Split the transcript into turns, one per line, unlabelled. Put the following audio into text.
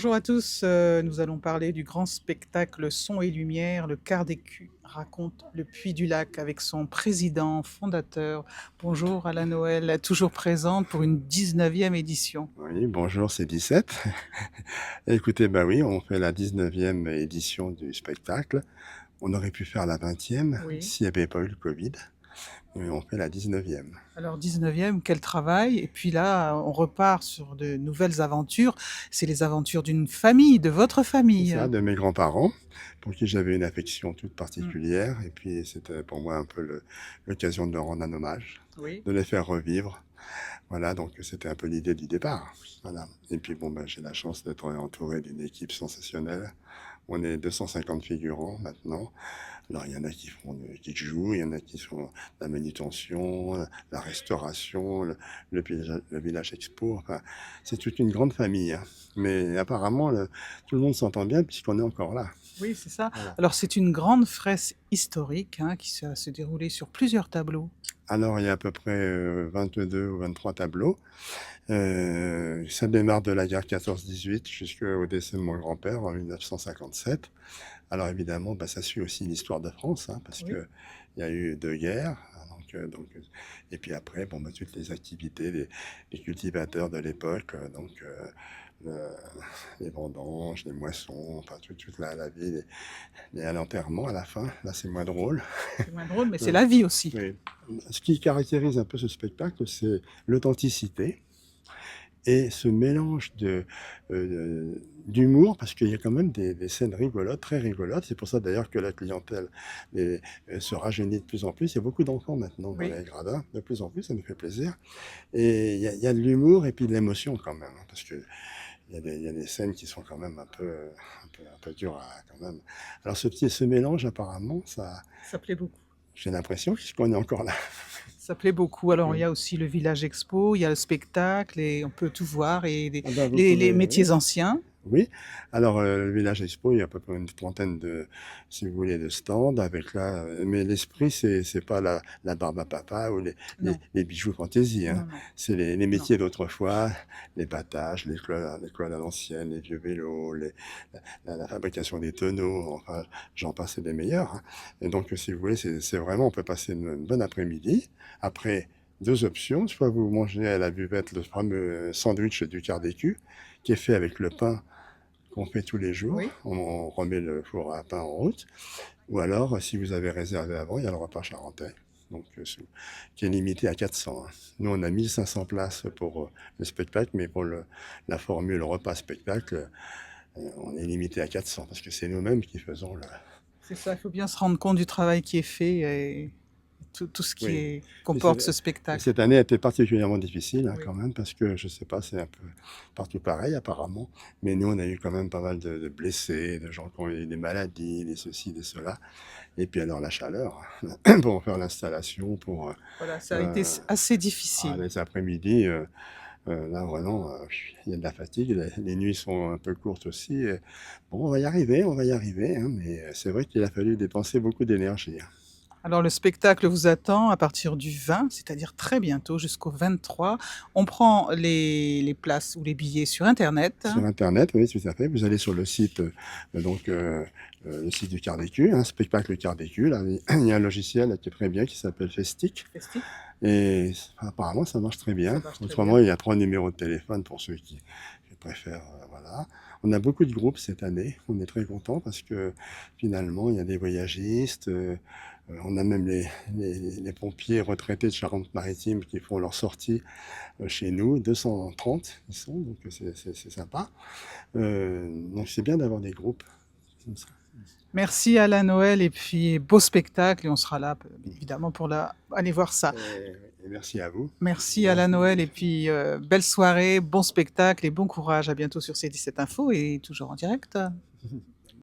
Bonjour à tous, nous allons parler du grand spectacle Son et Lumière. Le quart d'écu raconte le Puy du Lac avec son président fondateur. Bonjour Alain Noël, toujours présente pour une 19e édition.
Oui, bonjour, c'est 17. Écoutez, bah oui, on fait la 19e édition du spectacle. On aurait pu faire la 20e
Oui.
s'il n'y avait pas eu le Covid, mais on fait la 19e.
Alors 19e, quel travail! Et puis là, on repart sur de nouvelles aventures. C'est les aventures d'une famille, de votre
C'est
famille.
ça, de mes grands-parents, pour qui j'avais une affection toute
Mmh.
particulière, et puis c'était pour moi un peu l'occasion de leur rendre un hommage,
Oui.
de les faire revivre. Voilà, donc c'était un peu l'idée du départ. Voilà. Et puis bon, bah, j'ai la chance d'être entouré d'une équipe sensationnelle. On est 250 figurants maintenant. Alors, il y en a qui jouent, il y en a qui font la manutention, la restauration, le village expo. Enfin, c'est toute une grande famille, hein. Mais apparemment, tout le monde s'entend bien puisqu'on est encore là.
Oui, c'est ça.
Voilà.
Alors c'est une grande fresque historique, hein, qui va se dérouler sur plusieurs tableaux.
Alors, il y a à peu près 22 ou 23 tableaux. Ça démarre de la guerre 14-18 jusqu'au décès de mon grand-père en 1957. Alors évidemment, bah, ça suit aussi l'histoire de France, hein, parce
Oui.
que il y a eu 2 guerres, hein, et puis après, bon, bah, toutes les activités des cultivateurs de l'époque, le les vendanges, les moissons, enfin toute la vie, l'enterrement à la fin. Là, c'est moins drôle.
C'est moins drôle, mais c'est
Heu,
la vie aussi.
oui. Ce qui caractérise un peu ce spectacle, c'est l'authenticité et ce mélange d'humour, parce qu'il y a quand même des scènes rigolotes, très rigolotes. C'est pour ça d'ailleurs que la clientèle se rajeunit de plus en plus. Il y a beaucoup d'enfants maintenant dans
Oui.
les gradins, de plus en plus, ça nous fait plaisir. Et il y a de l'humour et puis de l'émotion quand même, hein, parce que il y a des scènes qui sont quand même un peu dures quand même. Alors ce mélange apparemment,
Ça plaît beaucoup.
j'ai l'impression qu'on est encore là.
Ça plaît beaucoup. Alors il y
Oui.
a aussi le village expo, il y a le spectacle et on peut tout voir et les
Ah bah, vous
les
pouvez, oui.
métiers anciens.
Oui, alors, le village expo, il y a à peu près une trentaine de, si vous voulez, de stands avec là, mais l'esprit c'est pas la barbe à papa ou
Non,
les bijoux fantaisie, hein.
non, non,
C'est les
non.
métiers d'autrefois, les battages, les clodes à l'ancienne, les vieux vélos, la fabrication des tonneaux, enfin, j'en passe et des meilleurs, hein. Et donc, si vous voulez, c'est vraiment on peut passer une bonne après-midi. Après, 2 options, soit vous mangez à la buvette le fameux sandwich du quart d'écu, qui est fait avec le pain qu'on fait tous les jours.
Oui.
On remet le four à pain en route. Ou alors, si vous avez réservé avant, il y a le repas charentais, donc, qui est limité à 400, hein. Nous, on a 1500 places pour le spectacle, mais pour la formule repas-spectacle, on est limité à 400 parce que c'est nous-mêmes qui faisons le.
C'est ça, il faut bien se rendre compte du travail qui est fait et tout ce qui
Oui.
est
Et
comporte ce spectacle.
cette année a été particulièrement difficile, hein,
Oui.
quand même, parce que je sais pas, c'est un peu partout pareil apparemment, mais nous, on a eu quand même pas mal de blessés, de gens qui ont eu des maladies, des ceci, des cela. Et puis alors la chaleur, pour faire l'installation,
Voilà, ça a été
heu,
assez difficile.
les après-midi, là vraiment, il y a de la fatigue, les nuits sont un peu courtes aussi, bon, on va y arriver, hein, mais c'est vrai qu'il a fallu dépenser beaucoup d'énergie, hein.
Alors le spectacle vous attend à partir du 20, c'est-à-dire très bientôt jusqu'au 23. On prend les places ou les billets sur internet.
Sur internet, oui, tout à fait. Vous allez sur le site, le site du quart d'écu, hein, spectacle quart d'écu, là, il y a un logiciel qui est très bien qui s'appelle Festic
Festif,
et apparemment ça marche très
ça
bien.
marche très
Autrement,
bien.
il y a 3 numéros de téléphone pour ceux qui préfèrent, voilà. On a beaucoup de groupes cette année, on est très contents parce que finalement, il y a des voyagistes, on a même les pompiers retraités de Charente-Maritime qui font leur sortie, chez nous, 230 ils sont, donc c'est sympa. Donc c'est bien d'avoir des groupes comme ça.
Merci Alain Noël et puis beau spectacle et on sera là, évidemment pour aller voir ça.
Et merci à vous.
Merci
Bon,
Alain Noël et puis, belle soirée, bon spectacle et bon courage. À bientôt sur C17 Info et toujours en direct.